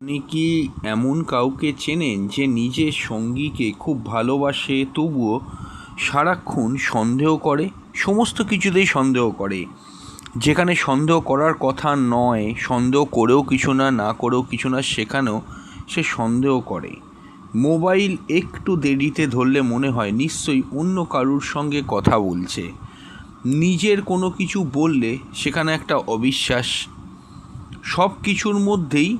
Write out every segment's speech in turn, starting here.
আপনি কি এমন কাউকে চেনেন যে নিজের সঙ্গীকে খুব ভালোবাসে তবুও সারাক্ষণ সন্দেহ করে, সমস্ত কিছুতেই সন্দেহ করে, যেখানে সন্দেহ করার কথা নয়, সন্দেহ করেও কিছু না, না করেও কিছু না, সেখানেও সে সন্দেহ করে। মোবাইল একটু দেরিতে ধরলে মনে হয় নিশ্চয়ই অন্য কারুর সঙ্গে কথা বলছে। নিজের কোনো কিছু বললে সেখানে একটা অবিশ্বাস। সব কিছুর মধ্যেই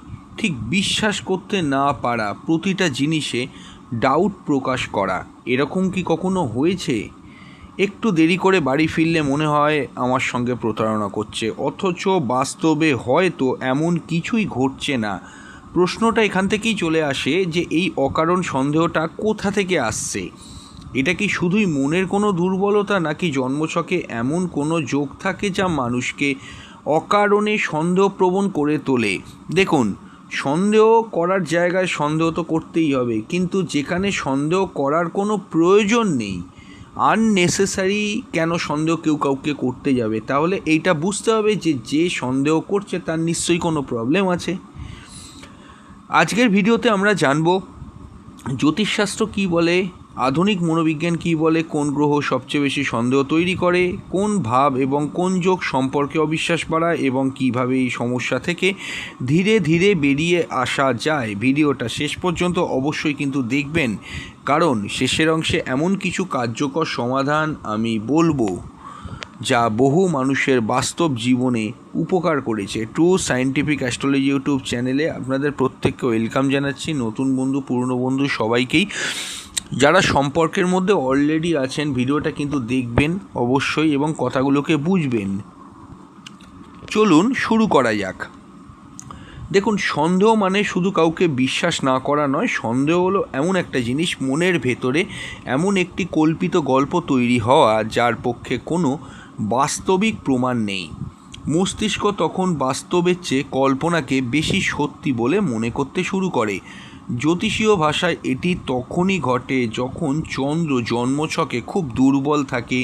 ঠিক বিশ্বাস করতে না পারা, প্রতিটা জিনিসে ডাউট প্রকাশ করা। এরকম কি কখনো হয়েছে? একটু দেরি করে বাড়ি ফিরলে মনে হয় আমার সঙ্গে প্রতারণা করছে, অথচ বাস্তবে হয়তো এমন কিছুই ঘটছে না। প্রশ্নটা এখান থেকেই চলে আসে যে এই অকারণ সন্দেহটা কোথা থেকে আসছে। এটা কি শুধুই মনের কোনো দুর্বলতা, নাকি জন্মছকে এমন কোনো যোগ থাকে যা মানুষকে অকারণে সন্দেহপ্রবণ করে তোলে? দেখুন, সন্দেহ করার জায়গায় সন্দেহ তো করতেই হবে, কিন্তু যেখানে সন্দেহ করার কোনো প্রয়োজন নেই, আননেসেসারি কেন সন্দেহ কেউ কাউকে করতে যাবে? তাহলে এইটা বুঝতে হবে যে যে সন্দেহ করছে তার নিশ্চয়ই কোনো প্রবলেম আছে। আজকের ভিডিওতে আমরা জানব জ্যোতিষশাস্ত্র কী বলে, আধুনিক মনোবিজ্ঞান কী বলে, কোন গ্রহ সবচেয়ে বেশি সন্দেহ তৈরি করে, কোন ভাব এবং কোন যোগ সম্পর্কে অবিশ্বাস বাড়ায়, এবং কীভাবে এই সমস্যা থেকে ধীরে ধীরে বেরিয়ে আসা যায়। ভিডিওটা শেষ পর্যন্ত অবশ্যই কিন্তু দেখবেন, কারণ শেষের অংশে এমন কিছু কার্যকর সমাধান আমি বলবো যা বহু মানুষের বাস্তব জীবনে উপকার করেছে। ট্রু সায়েন্টিফিক অ্যাস্ট্রোলজি ইউটিউব চ্যানেলে আপনাদের প্রত্যেককে ওয়েলকাম জানাচ্ছি, নতুন বন্ধু, পুরনো বন্ধু সবাইকেই। যারা সম্পর্কের মধ্যে অলরেডি আছেন, ভিডিওটা কিন্তু দেখবেন অবশ্যই এবং কথাগুলোকে বুঝবেন। চলুন শুরু করা যাক। দেখুন, সন্দেহ মানে শুধু কাউকে বিশ্বাস না করা নয়। সন্দেহ হলো এমন একটা জিনিস, মনের ভেতরে এমন একটি কল্পিত গল্প তৈরি হওয়া যার পক্ষে কোনো বাস্তবিক প্রমাণ নেই। মস্তিষ্ক তখন বাস্তবের চেয়ে কল্পনাকে বেশি সত্যি বলে মনে করতে শুরু করে। জ্যোতিষীয় ভাষায় এটি তখনই ঘটে যখন চন্দ্র জন্মছকে খুব দুর্বল থাকে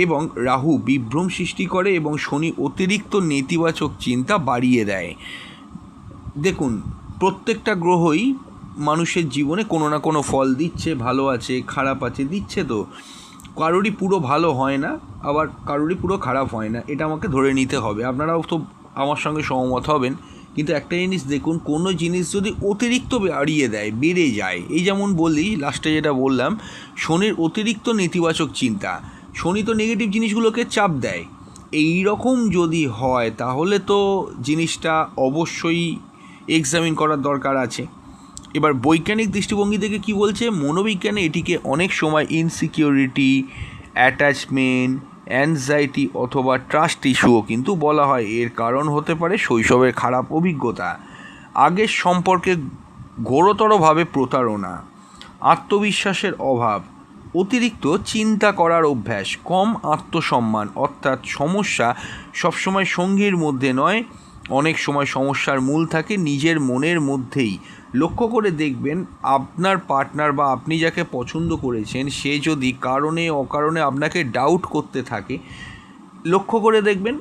এবং রাহু বিভ্রম সৃষ্টি করে এবং শনি অতিরিক্ত নেতিবাচক চিন্তা বাড়িয়ে দেয়। দেখুন, প্রত্যেকটা গ্রহই মানুষের জীবনে কোনো না কোনো ফল দিচ্ছে, ভালো আছে খারাপ আছে, দিচ্ছে তো। কারোরই পুরো ভালো হয় না, আবার কারোরই পুরো খারাপ হয় না, এটা আমাকে ধরে নিতে হবে। আপনারাও তো আমার সঙ্গে সহমত হবেন। কিন্তু একটা জিনিস দেখুন, কোনো জিনিস যদি অতিরিক্ত বাড়িয়ে দেয়, বেড়ে যায়, এই যেমন বলি লাস্টে যেটা বললাম, শনির অতিরিক্ত নেতিবাচক চিন্তা, শনি তো নেগেটিভ জিনিসগুলোকে চাপ দেয়। এই রকম যদি হয় তাহলে তো জিনিসটা অবশ্যই এক্সামিন করার দরকার আছে। এবার বৈজ্ঞানিক দৃষ্টিভঙ্গি থেকে কি বলছে, মনোবিজ্ঞানে এটিকে অনেক সময় ইনসিকিউরিটি, অ্যাটাচমেন্ট, অ্যাংজাইটি অথবা ট্রাস্ট ইস্যুও কিন্তু বলা হয়। এর কারণ হতে পারে শৈশবের খারাপ অভিজ্ঞতা, আগের সম্পর্কে ঘোরতরভাবে প্রতারণা, আত্মবিশ্বাসের অভাব, অতিরিক্ত চিন্তা করার অভ্যাস, কম আত্মসম্মান। অর্থাৎ সমস্যা সবসময় সঙ্গীর মধ্যে নয়, অনেক সময় সমস্যার মূল থাকে নিজের মনের মধ্যেই। লক্ষ্য করে দেখবেন, আপনার পার্টনার বা আপনি যাকে পছন্দ করেছেন সে যদি কারণে অকারণে আপনাকে ডাউট করতে থাকে, লক্ষ্য করে দেখবেন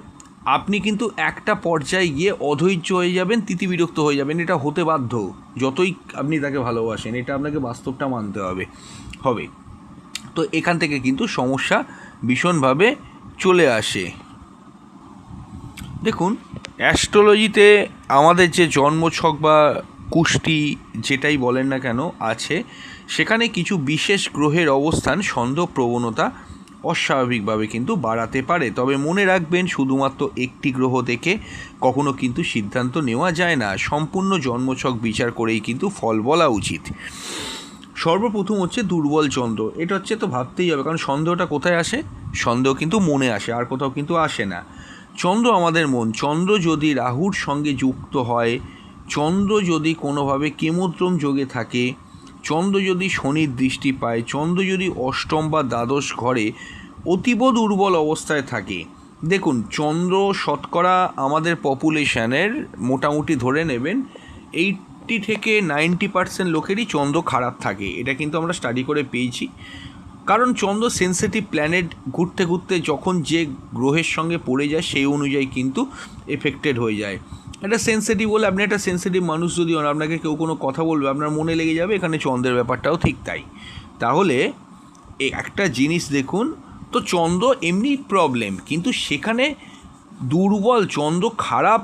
আপনি কিন্তু একটা পর্যায়ে গিয়ে অধৈর্য হয়ে যাবেন, তিতিবিরক্ত হয়ে যাবেন। এটা হতে বাধ্য, যতই আপনি তাকে ভালোবাসেন, এটা আপনাকে বাস্তবটা মানতে হবে। তো এখান থেকে কিন্তু সমস্যা ভীষণভাবে চলে আসে। দেখুন, অ্যাস্ট্রোলজিতে আমাদের যে জন্মছক বা কুষ্টি যেটাই বলেন না কেন আছে, সেখানে কিছু বিশেষ গ্রহের অবস্থান সন্দেহ প্রবণতা অস্বাভাবিকভাবে কিন্তু বাড়াতে পারে। তবে মনে রাখবেন, শুধুমাত্র একটি গ্রহ দেখে কখনো কিন্তু সিদ্ধান্ত নেওয়া যায় না। সম্পূর্ণ জন্মছক বিচার করেই কিন্তু ফল বলা উচিত। সর্বপ্রথম হচ্ছে দুর্বল চন্দ্র। এটা হচ্ছে তো ভাবতেই হবে, কারণ সন্দেহটা কোথায় আসে? সন্দেহ কিন্তু মনে আসে, আর কোথাও কিন্তু আসে না। চন্দ্র আমাদের মন। চন্দ্র যদি রাহুর সঙ্গে যুক্ত হয়, চন্দ্র যদি কোনোভাবে কেমোদ্রম যোগে থাকে, চন্দ্র যদি শনির দৃষ্টি পায়, চন্দ্র যদি অষ্টম বা দ্বাদশ ঘরে অতীব দুর্বল অবস্থায় থাকে। দেখুন, চন্দ্র শতকরা আমাদের পপুলেশনের মোটামুটি ধরে নেবেন 80 থেকে 90% লোকেরই চন্দ্র খারাপ থাকে। এটা কিন্তু আমরা স্টাডি করে পেয়েছি। কারণ চন্দ্র সেন্সিটিভ প্ল্যানেট, ঘুরতে ঘুরতে যখন যে গ্রহের সঙ্গে পড়ে যায় সেই অনুযায়ী কিন্তু এফেক্টেড হয়ে যায়। একটা সেন্সিটিভ বলে, আপনি একটা সেন্সিটিভ মানুষ যদি হন, আপনাকে কেউ কোনো কথা বলবে আপনার মনে লেগে যাবে, এখানে চন্দ্রের ব্যাপারটাও ঠিক তাই। তাহলে একটা জিনিস দেখুন, তো চন্দ্র এমনি প্রবলেম, কিন্তু সেখানে দুর্বল চন্দ্র খারাপ,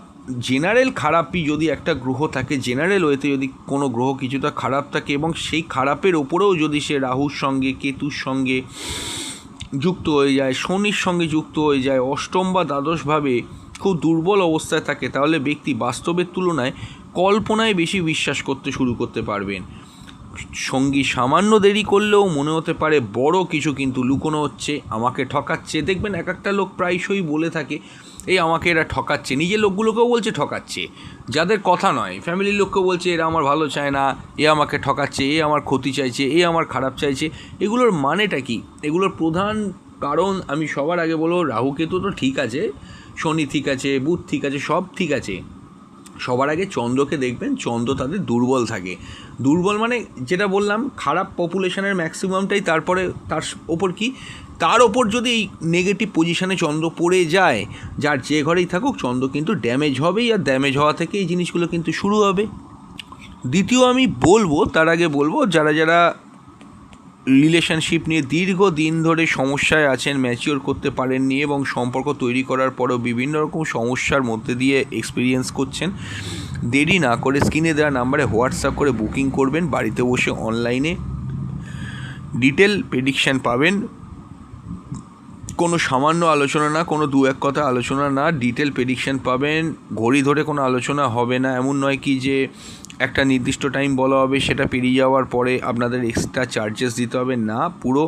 জেনারেল খারাপই যদি একটা গ্রহ থাকে, জেনারেল ওয়েতে যদি কোনো গ্রহ কিছুটা খারাপ থাকে এবং সেই খারাপের ওপরেও যদি সে রাহুর সঙ্গে, কেতুর সঙ্গে যুক্ত হয়ে যায়, শনির সঙ্গে যুক্ত হয়ে যায়, অষ্টম বা দ্বাদশভাবে খুব দুর্বল অবস্থায় থাকে, তাহলে ব্যক্তি বাস্তবের তুলনায় কল্পনায় বেশি বিশ্বাস করতে শুরু করতে পারবেন। সঙ্গী সামান্য দেরি করলেও মনে হতে পারে বড় কিছু কিন্তু লুকোনো হচ্ছে, আমাকে ঠকাচ্ছে। দেখবেন এক একটা লোক প্রায়শই বলে থাকে, এই আমাকে এরা ঠকাচ্ছে, নিজের লোকগুলোকেও বলছে ঠকাচ্ছে, যাদের কথা নয়, ফ্যামিলির লোককেও বলছে এরা আমার ভালো চায় না, এ আমাকে ঠকাচ্ছে, এ আমার ক্ষতি চাইছে, এ আমার খারাপ চাইছে। এগুলোর মানেটা কি? এগুলোর প্রধান কারণ আমি সবার আগে বলবো, রাহু কেতু তো ঠিক আছে, শনি ঠিক আছে, বুধ ঠিক আছে, সব ঠিক আছে, সবার আগে চন্দ্রকে দেখবেন, চন্দ্র তাদের দুর্বল থাকে। দুর্বল মানে যেটা বললাম, খারাপ পপুলেশনের ম্যাক্সিমামটাই, তারপরে তার ওপর কি, তার ওপর যদি এই নেগেটিভ পজিশানে চন্দ্র পড়ে যায়, যার যে ঘরেই থাকুক চন্দ্র কিন্তু ড্যামেজ হবেই, আর ড্যামেজ হওয়া থেকে এই জিনিসগুলো কিন্তু শুরু হবে। দ্বিতীয় আমি বলবো, তার আগে বলবো, যারা যারা রিলেশনশিপ নিয়ে দীর্ঘদিন ধরে সমস্যায় আছেন, ম্যাচিওর করতে পারেননি এবং সম্পর্ক তৈরি করার পরেও বিভিন্ন রকম সমস্যার মধ্যে দিয়ে এক্সপিরিয়েন্স করছেন, দেরি না করে স্ক্রিনে দেওয়া নাম্বারে হোয়াটসঅ্যাপ করে বুকিং করবেন। বাড়িতে বসে অনলাইনে ডিটেল প্রেডিকশান পাবেন, কোনো সামান্য আলোচনা না, কোনো দু এক কথা আলোচনা না, ডিটেল প্রেডিকশান পাবেন। ঘড়ি ধরে কোনো আলোচনা হবে না, এমন নয় কি যে একটা নির্দিষ্ট টাইম বলা হবে, সেটা পেরিয়ে যাওয়ার পরে আপনাদের এক্সট্রা চার্জেস দিতে হবে না, পুরো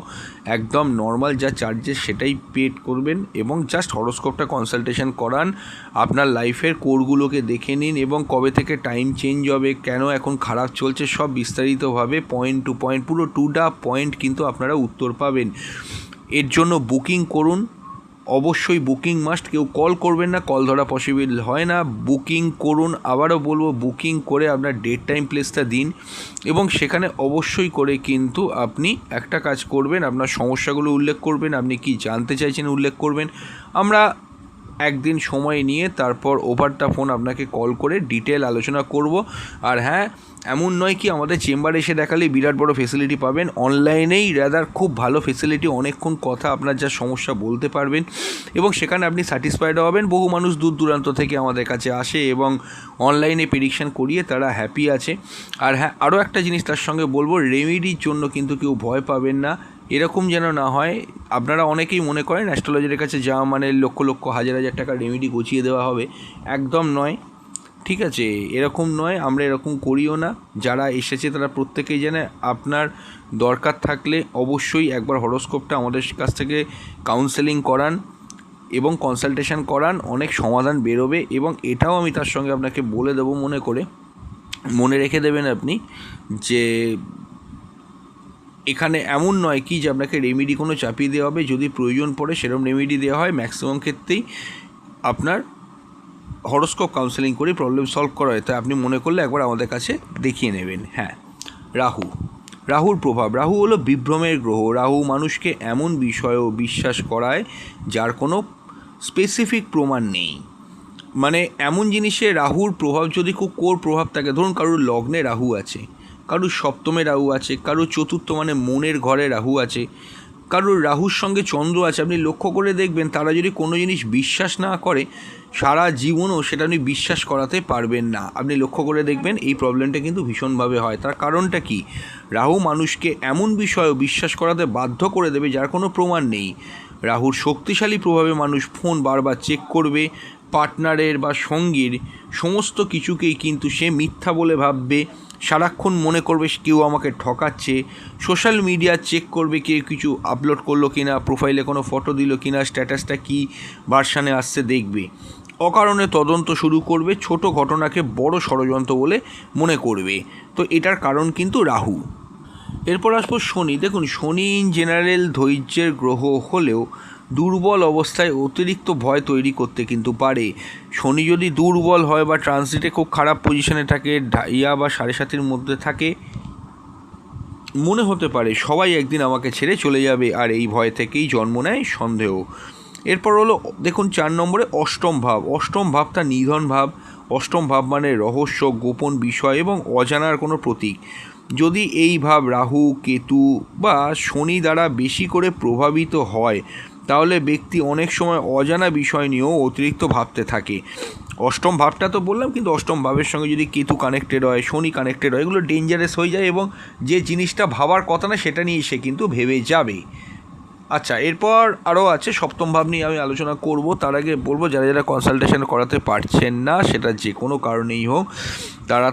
একদম নর্মাল যা চার্জেস সেটাই পেড করবেন এবং জাস্ট হরোস্কোপটা কনসালটেশন করান, আপনার লাইফের কোরগুলোকে দেখে নিন এবং কবে থেকে টাইম চেঞ্জ হবে, কেন এখন খারাপ চলছে, সব বিস্তারিতভাবে পয়েন্ট টু পয়েন্ট, পুরো টু দা পয়েন্ট কিন্তু আপনারা উত্তর পাবেন। এর জন্য বুকিং করুন, অবশ্যই বুকিং মাস্ট, কেউ কল করবেন না, কল ধরা পসিবল হয় না, বুকিং করুন। আবারও বলবো, বুকিং করে আপনার ডেট টাইম প্লেসটা দিন এবং সেখানে অবশ্যই করে কিন্তু আপনি একটা কাজ করবেন, আপনার সমস্যাগুলো উল্লেখ করবেন, আপনি কি জানতে চাইছেন উল্লেখ করবেন। আমরা একদিন সময় নিয়ে তারপর ওভার দ্য ফোন আপনাকে কল করে ডিটেল আলোচনা করব। আর হ্যাঁ, এমন নয় কি আমাদের চেম্বারে এসে দেখালেই বিরাট বড় ফেসিলিটি পাবেন, অনলাইনেই রাদার খুব ভালো ফেসিলিটি, অনেকক্ষণ কথা আপনার যা সমস্যা বলতে পারবেন এবং সেখানে আপনি স্যাটিসফাইড হবেন। বহু মানুষ দূর দূরান্ত থেকে আমাদের কাছে আসে এবং অনলাইনে প্রেডিকশান করিয়ে তারা হ্যাপি আছে। আর হ্যাঁ, আরও একটা জিনিস তার সঙ্গে বলবো, রেমেডির জন্য কিন্তু কেউ ভয় পাবেন না, এরকম যেন না হয়। আপনারা অনেকেই মনে করেন অ্যাস্ট্রোলজারের কাছে যাওয়া মানে লক্ষ লক্ষ হাজার হাজার টাকা রেমেডি গুছিয়ে দেওয়া হবে, একদম নয়, ঠিক আছে, এরকম নয়, আমরা এরকম করিও না। যারা এসেছে তারা প্রত্যেকেই জানে, আপনার দরকার থাকলে অবশ্যই একবার হরোস্কোপটা আমাদের কাছ থেকে কাউন্সেলিং করান এবং কনসালটেশন করান, অনেক সমাধান বেরোবে। এবং এটাও আমি তার সঙ্গে আপনাকে বলে দেবো, মনে রেখে দেবেন আপনি, যে এখানে এমন নয় কি যে আপনাকে রেমেডি কোনো চাপিয়ে দেওয়া হবে, যদি প্রয়োজন পড়ে সেরকম রেমেডি দেওয়া হয়, ম্যাক্সিমাম ক্ষেত্রেই আপনার হরোস্কোপ কাউন্সেলিং করে প্রবলেম সলভ করা হয়, তাই আপনি মনে করলে একবার আমাদের কাছে দেখিয়ে নেবেন। হ্যাঁ, রাহুর প্রভাব, রাহু হলো বিভ্রমের গ্রহ। রাহু মানুষকে এমন বিষয়েও বিশ্বাস করায় যার কোনো স্পেসিফিক প্রমাণ নেই, মানে এমন জিনিসে রাহুর প্রভাব যদি খুব কোর প্রভাব থাকে, ধরুন কারোর লগ্নে রাহু আছে, কারোর সপ্তমে রাহু আছে, কারোর চতুর্থ মানে মনের ঘরে রাহু আছে, কারোর রাহুর সঙ্গে চন্দ্র আছে, আপনি লক্ষ্য করে দেখবেন তারা যদি কোনো জিনিস বিশ্বাস না করে, সারা জীবনও সেটা আপনি বিশ্বাস করাতে পারবেন না। আপনি লক্ষ্য করে দেখবেন এই প্রবলেমটা কিন্তু ভীষণভাবে হয়। তার কারণটা কি? রাহু মানুষকে এমন বিষয়েও বিশ্বাস করাতে বাধ্য করে দেবে যার কোনো প্রমাণ নেই। রাহুর শক্তিশালী প্রভাবে মানুষ ফোন বারবার চেক করবে, পার্টনারের বা সঙ্গীর সমস্ত কিছুকেই কিন্তু সে মিথ্যা বলে ভাববে, সারাক্ষণ মনে করবে কেউ আমাকে ঠকাচ্ছে, সোশ্যাল মিডিয়া চেক করবে কেউ কিছু আপলোড করলো কিনা, প্রোফাইলে কোনো ফটো দিল কিনা, স্ট্যাটাসটা কী ভার্সানে আসছে দেখবে, অকারণে তদন্ত শুরু করবে, ছোট ঘটনাকে বড় ষড়যন্ত্র বলে মনে করবে। তো এটার কারণ কিন্তু রাহু। এরপর আসবো শনি। দেখুন, শনি ইন জেনারেল ধৈর্যের গ্রহ হলেও দুর্বল অবস্থায় অতিরিক্ত ভয় তৈরি করতে কিন্তু পারে। শনি যদি দুর্বল হয় বা ট্রানজিটে খুব খারাপ পজিশনে থাকে, ঢাইয়া বা 7.5-এর মধ্যে থাকে, মনে হতে পারে সবাই একদিন আমাকে ছেড়ে চলে যাবে, আর এই ভয় থেকেই জন্ম নেয় সন্দেহ। এরপর হলো দেখুন 4 নম্বরে অষ্টম ভাব। অষ্টম ভাবটা নিধন ভাব। অষ্টম ভাব মানে রহস্য, গোপন বিষয় এবং অজানার কোনো প্রতীক। যদি এই ভাব রাহু, কেতু বা শনি দ্বারা বেশি করে প্রভাবিত হয় তাহলে ব্যক্তি অনেক সময় অজানা বিষয় নিয়েও অতিরিক্ত ভাবতে থাকে। অষ্টম ভাবটা তো বললাম, কিন্তু অষ্টম ভাবের সঙ্গে যদি কেতু কানেক্টেড হয়, শনি কানেক্টেড হয়, এগুলো ডেঞ্জারাস হয়ে যায় এবং যে জিনিসটা ভাবার কথা না সেটা নিয়ে সে কিন্তু ভেবে যাবে। আচ্ছা, এরপর আরও আছে, সপ্তম ভাব নিয়ে আমি আলোচনা করব। তার আগে বলবো, যারা যারা কনসালটেশন করাতে পারছেন না, সেটা যে কোনো কারণেই হোক,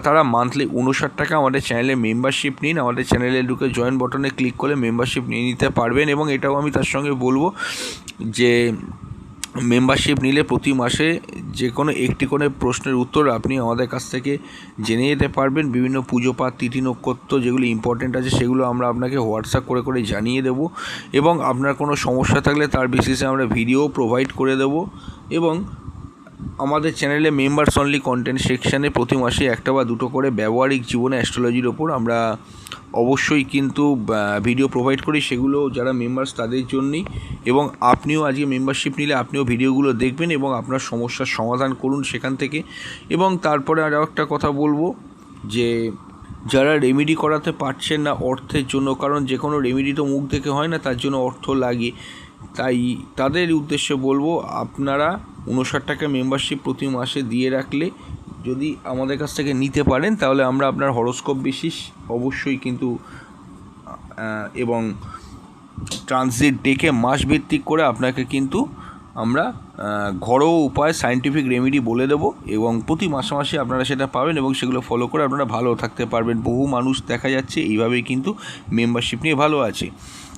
তারা মান্থলি 59 টাকা আমাদের চ্যানেলে মেম্বারশিপ নিন। আমাদের চ্যানেলে ঢুকে জয়েন বাটনে ক্লিক করে মেম্বারশিপ নিয়ে নিতে পারবেন। এবং এটাও আমি তার সঙ্গে বলবো যে মেম্বারশিপ নিলে প্রতি মাসে যে কোনো একটি করে প্রশ্নের উত্তর আপনি আমাদের কাছ থেকে জেনে যেতে পারবেন। বিভিন্ন পুজো পাঠ, তিথি নক্ষত্র যেগুলো ইম্পর্টেন্ট আছে সেগুলো আমরা আপনাকে হোয়াটসঅ্যাপ করে করে জানিয়ে দেবো। এবং আপনার কোনো সমস্যা থাকলে তার বেসিসে আমরা ভিডিও প্রোভাইড করে দেবো। এবং আমাদের চ্যানেলে মেম্বার্স অনলি কন্টেন্ট সেকশানে প্রতি মাসে একটা বা দুটো করে ব্যবহারিক জীবনে অ্যাস্ট্রোলজির ওপর আমরা অবশ্যই কিন্তু ভিডিও প্রোভাইড করি, সেগুলো যারা মেম্বার্স তাদের জন্যই। এবং আপনিও আজকে মেম্বারশিপ নিলে আপনিও ভিডিওগুলো দেখবেন এবং আপনার সমস্যার সমাধান করুন সেখান থেকে। এবং তারপরে আরও একটা কথা বলবো, যে যারা রেমেডি করাতে পারছেন না অর্থের জন্য, কারণ যে কোনো রেমেডি তো মুখ দেখে হয় না, তার জন্য অর্থ লাগে, তাই তাদের উদ্দেশ্যে বলবো, আপনারা 59 টাকা মেম্বারশিপ প্রতি মাসে দিয়ে রাখলে যদি আমাদের কাছ থেকে নিতে পারেন তাহলে আমরা আপনার হরোস্কোপ বেসিস অবশ্যই কিন্তু এবং ট্রানজিট ডেকে মাস ভিত্তিক করে আপনাকে কিন্তু আমরা ঘরোয়া উপায় সায়েন্টিফিক রেমেডি বলে দেবো এবং প্রতি মাসে মাসে আপনারা সেটা পাবেন এবং সেগুলো ফলো করে আপনারা ভালো থাকতে পারবেন। বহু মানুষ দেখা যাচ্ছে এইভাবেই কিন্তু মেম্বারশিপ নিয়ে ভালো আছে।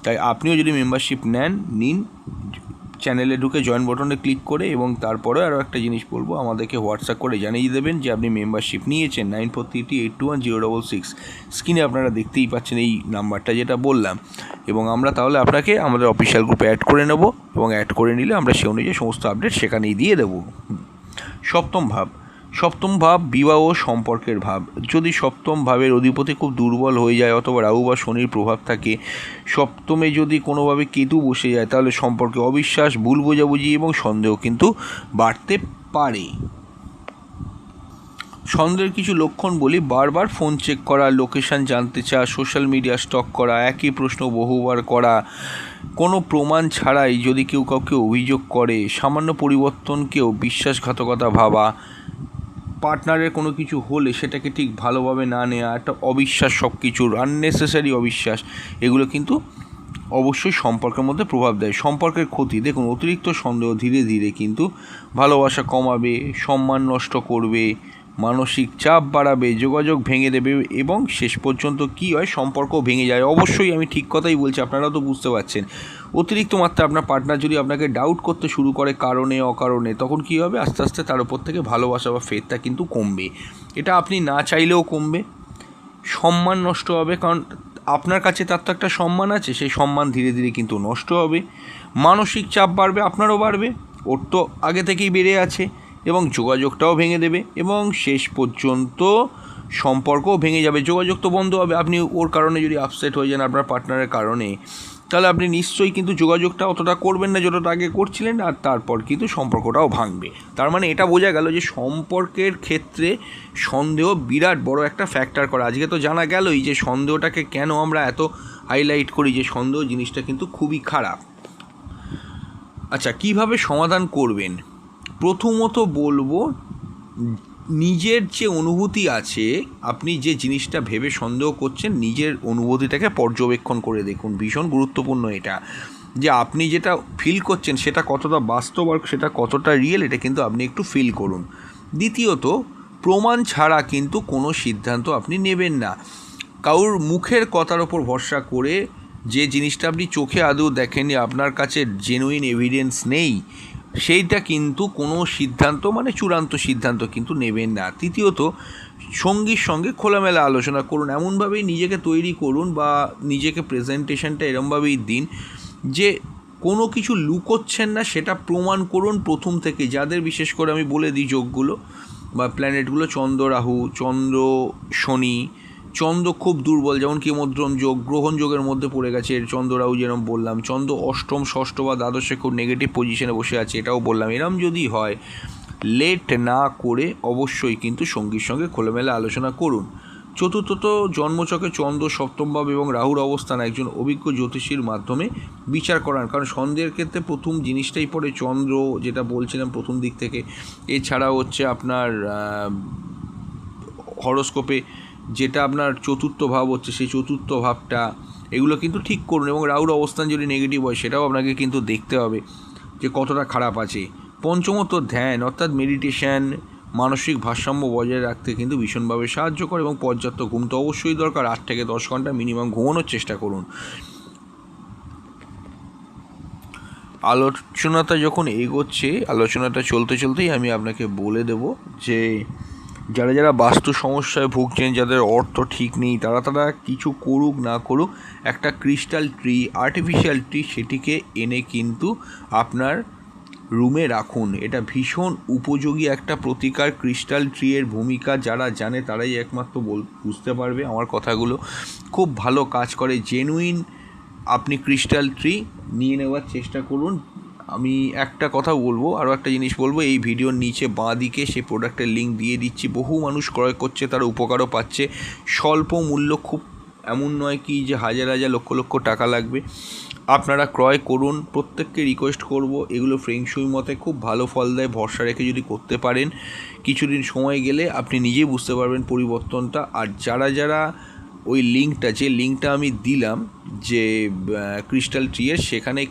তাই আপনিও যদি মেম্বারশিপ নিন, চ্যানেলে ঢুকে জয়েন বাটনে ক্লিক করে। এবং তারপরে আরও একটা জিনিস বলবো, আমাদেরকে হোয়াটসঅ্যাপ করে জানিয়ে দেবেন যে আপনি মেম্বারশিপ নিয়েছেন। 9433821066 স্ক্রিনে আপনারা দেখতেই পাচ্ছেন এই নাম্বারটা যেটা বললাম। এবং আমরা তাহলে আপনাকে আমাদের অফিসিয়াল গ্রুপে অ্যাড করে নেব এবং অ্যাড করে নিলে আমরা সে অনুযায়ী সমস্ত আপডেট সেখানেই দিয়ে দেবো। সপ্তম ভাব বিবাহ ও সম্পর্কের ভাব। যদি সপ্তম ভাবের অধিপতি খুব দুর্বল হয়ে যায় অথবা রাহু বা শনির প্রভাব থাকে, সপ্তমে যদি কোনোভাবে কেতু বসে যায় তাহলে সম্পর্কে অবিশ্বাস, ভুল বোঝাবুঝি এবং সন্দেহ কিন্তু বাড়তে পারে। সন্দেহের কিছু লক্ষণ বলি: বারবার ফোন চেক করা, লোকেশান জানতে চাওয়া, সোশ্যাল মিডিয়া স্টক করা, একই প্রশ্ন বহুবার করা, কোনো প্রমাণ ছাড়াই যদি কেউ কাউকে অভিযোগ করে, সামান্য পরিবর্তনকেও বিশ্বাসঘাতকতা ভাবা, পার্টনারের কোনো কিছু হলে সেটাকে ঠিক ভালোভাবে না নেওয়া, একটা অবিশ্বাস, সব কিছুর আননেসেসারি অবিশ্বাস, এগুলো কিন্তু অবশ্যই সম্পর্কের মধ্যে প্রভাব দেয়। সম্পর্কের ক্ষতি, দেখুন, অতিরিক্ত সন্দেহ ধীরে ধীরে কিন্তু ভালোবাসা কমাবে, সম্মান নষ্ট করবে, মানসিক চাপ বাড়াবে, যোগাযোগ ভেঙে দেবে এবং শেষ পর্যন্ত কী হয়, সম্পর্ক ভেঙে যায়। অবশ্যই আমি ঠিক কথাই বলছি, আপনারাও তো বুঝতে পারছেন। অতিরিক্ত মাত্রা আপনার পার্টনার যদি আপনাকে ডাউট করতে শুরু করে কারণে অকারণে, তখন কী হবে, আস্তে আস্তে তার উপর থেকে ভালোবাসা বা ফেথটা কিন্তু কমবে। এটা আপনি না চাইলেও কমবে। সম্মান নষ্ট হবে, কারণ আপনার কাছে তার তো একটা সম্মান আছে, সেই সম্মান ধীরে ধীরে কিন্তু নষ্ট হবে। মানসিক চাপ বাড়বে, আপনারও বাড়বে, ওর তো আগে থেকেই বেড়ে আছে, এবং যোগাযোগটাও ভেঙে দেবে এবং শেষ পর্যন্ত সম্পর্কও ভেঙে যাবে, যোগাযোগ তো বন্ধ হবে। আপনি ওর কারণে যদি আপসেট হয়ে যান আপনার পার্টনারের কারণে, তাহলে আপনি নিশ্চয়ই কিন্তু যোগাযোগটা অতটা করবেন না যতটা আগে করছিলেন, আর তারপর কিন্তু সম্পর্কটাও ভাঙবে। তার মানে এটা বোঝা গেল যে সম্পর্কের ক্ষেত্রে সন্দেহ বিরাট বড় একটা ফ্যাক্টর করে। আজকে তো জানা গেলই যে সন্দেহটাকে কেন আমরা এত হাইলাইট করি, যে সন্দেহ জিনিসটা কিন্তু খুবই খারাপ। আচ্ছা, কিভাবে সমাধান করবেন? প্রথমত বলবো, নিজের যে অনুভূতি আছে, আপনি যে জিনিসটা ভেবে সন্দেহ করছেন, নিজের অনুভূতিটাকে পর্যবেক্ষণ করে দেখুন। ভীষণ গুরুত্বপূর্ণ এটা, যে আপনি যেটা ফিল করছেন সেটা কতটা বাস্তব আর সেটা কতটা রিয়েল, এটা কিন্তু আপনি একটু ফিল করুন। দ্বিতীয়ত, প্রমাণ ছাড়া কিন্তু কোনো সিদ্ধান্ত আপনি নেবেন না। কারোর মুখের কথার ওপর ভরসা করে, যে জিনিসটা আপনি চোখে আদৌ দেখেননি, আপনার কাছে জেনুইন এভিডেন্স নেই, সেইটা কিন্তু কোনো সিদ্ধান্ত, মানে চূড়ান্ত সিদ্ধান্ত কিন্তু নেবেন না। তৃতীয়ত, সঙ্গীর সঙ্গে খোলামেলা আলোচনা করুন। এমনভাবেই নিজেকে তৈরি করুন বা নিজেকে প্রেজেন্টেশনটা এরমভাবেই দিন যে কোনো কিছু লুকোচ্ছেন না, সেটা প্রমাণ করুন প্রথম থেকে। যাদের, বিশেষ করে আমি বলে দিই যোগগুলো বা প্ল্যানেটগুলো, চন্দ্র রাহু, চন্দ্র শনি, চন্দ্র খুব দুর্বল, যেমন কিমোদ্রম যোগ, গ্রহণ যোগের মধ্যে পড়ে গেছে চন্দ্র রাহু, যেরকম বললাম। চন্দ্র অষ্টম, ষষ্ঠ বা দ্বাদশে খুব নেগেটিভ পজিশনে বসে আছে, এটাও বললাম। এরম যদি হয় লেট না করে অবশ্যই কিন্তু সঙ্গীর সঙ্গে খোলামেলা আলোচনা করুন। চতুর্থত, জন্মছকে চন্দ্র সপ্তম ভাব এবং রাহুর অবস্থান একজন অভিজ্ঞ জ্যোতিষীর মাধ্যমে বিচার করান, কারণ সন্দেহের ক্ষেত্রে প্রথম জিনিসটাই পড়ে চন্দ্র, যেটা বলছিলাম প্রথম দিক থেকে। এছাড়া হচ্ছে আপনার হরোস্কোপে যেটা আপনার চতুর্থ ভাব হচ্ছে, সেই চতুর্থ ভাবটা, এগুলো কিন্তু ঠিক করুন। এবং রাহুর অবস্থান যদি নেগেটিভ হয় সেটাও আপনাকে কিন্তু দেখতে হবে যে কতটা খারাপ আছে। পঞ্চমত, ধ্যান অর্থাৎ মেডিটেশন মানসিক ভারসাম্য বজায় রাখতে কিন্তু ভীষণভাবে সাহায্য করে, এবং পর্যাপ্ত ঘুম তো অবশ্যই দরকার। 8 থেকে 10 ঘন্টা মিনিমাম ঘুমানোর চেষ্টা করুন। আলোচনাটা যখন এগোচ্ছে, আলোচনাটা চলতে চলতেই আমি আপনাকে বলে দেব যে যারা যারা বাস্তু সমস্যায় ভুগছেন, যাদের অর্থ ঠিক নেই, তারা কিছু করুক না করুক, একটা ক্রিস্টাল ট্রি, আর্টিফিশিয়াল ট্রি, সেটিকে এনে কিন্তু আপনার রুমে রাখুন। এটা ভীষণ উপযোগী একটা প্রতিকার। ক্রিস্টাল ট্রি এর ভূমিকা যারা জানে তারাই একমাত্র বুঝতে পারবে আমার কথাগুলো। খুব ভালো কাজ করে। জেনুইন আপনি ক্রিস্টাল ট্রি নিয়ে নেওয়ার চেষ্টা করুন। আমি একটা কথা বলবো, আরও একটা জিনিস বলবো, এই ভিডিওর নিচে বাঁ দিকে সেই প্রোডাক্টের লিঙ্ক দিয়ে দিচ্ছি। বহু মানুষ ক্রয় করছে, তারা উপকারও পাচ্ছে। স্বল্প মূল্য, খুব এমন নয় কি যে হাজার হাজার লক্ষ লক্ষ টাকা লাগবে। আপনারা ক্রয় করুন। প্রত্যেককে রিকোয়েস্ট করব, এগুলো ফেংশুই মতে খুব ভালো ফল দেয়। ভরসা রেখে যদি করতে পারেন, কিছুদিন সময় গেলে আপনি নিজেই বুঝতে পারবেন পরিবর্তনটা। আর যারা যারা ওই লিঙ্কটা, যে লিঙ্কটা আমি দিলাম যে ক্রিস্টাল ট্রিয়ের, সেখানে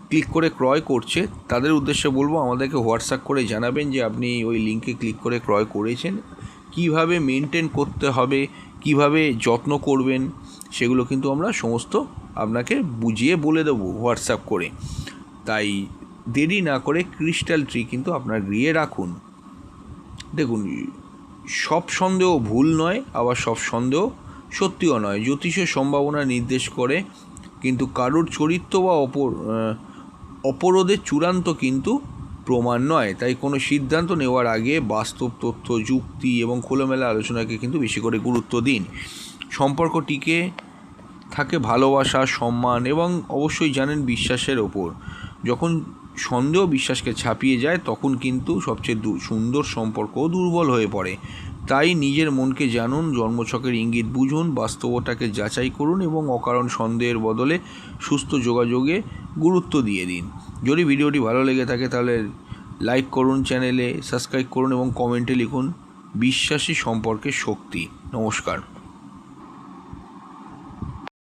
ক্লিক করে ক্রয় করছে, তাদের উদ্দেশ্যে বলবো আমাদেরকে হোয়াটসঅ্যাপ করে জানাবেন যে আপনি ওই লিঙ্কে ক্লিক করে ক্রয় করেছেন। কিভাবে মেনটেন করতে হবে, কিভাবে যত্ন করবেন, সেগুলো কিন্তু আমরা সমস্ত আপনাকে বুঝিয়ে বলে দেবো হোয়াটসঅ্যাপ করে। তাই দেরি না করে ক্রিস্টাল ট্রি কিন্তু আপনার গৃহে রাখুন। দেখুন, সব সন্দেহ ভুল নয়, আবার সব সন্দেহ সত্যিও নয়। জ্যোতিষের সম্ভাবনা নির্দেশ করে, কিন্তু কারোর চরিত্র বা অপরাধের চূড়ান্ত কিন্তু প্রমাণ নয়। তাই কোনো সিদ্ধান্ত নেওয়ার আগে বাস্তব তথ্য, যুক্তি এবং খোলামেলা আলোচনাকে কিন্তু বেশি করে গুরুত্ব দিন। সম্পর্ক টিকে থাকে ভালোবাসা, সম্মান এবং অবশ্যই জানেন বিশ্বাসের ওপর। যখন সন্দেহ বিশ্বাসকে ছাপিয়ে যায়, তখন কিন্তু সবচেয়ে সুন্দর সম্পর্কও দুর্বল হয়ে পড়ে। তাই নিজের মনকে জানুন, জন্মছকের ইঙ্গিত বুঝুন, বাস্তবতাকে যাচাই করুন এবং অকারণ সন্দেহের বদলে সুস্থ যোগাযোগে গুরুত্ব দিয়ে দিন। যদি ভিডিওটি ভালো লেগে থাকে তাহলে লাইক করুন, চ্যানেলে সাবস্ক্রাইব করুন এবং কমেন্টে লিখুন বিশ্বাসী সম্পর্কের শক্তি। নমস্কার।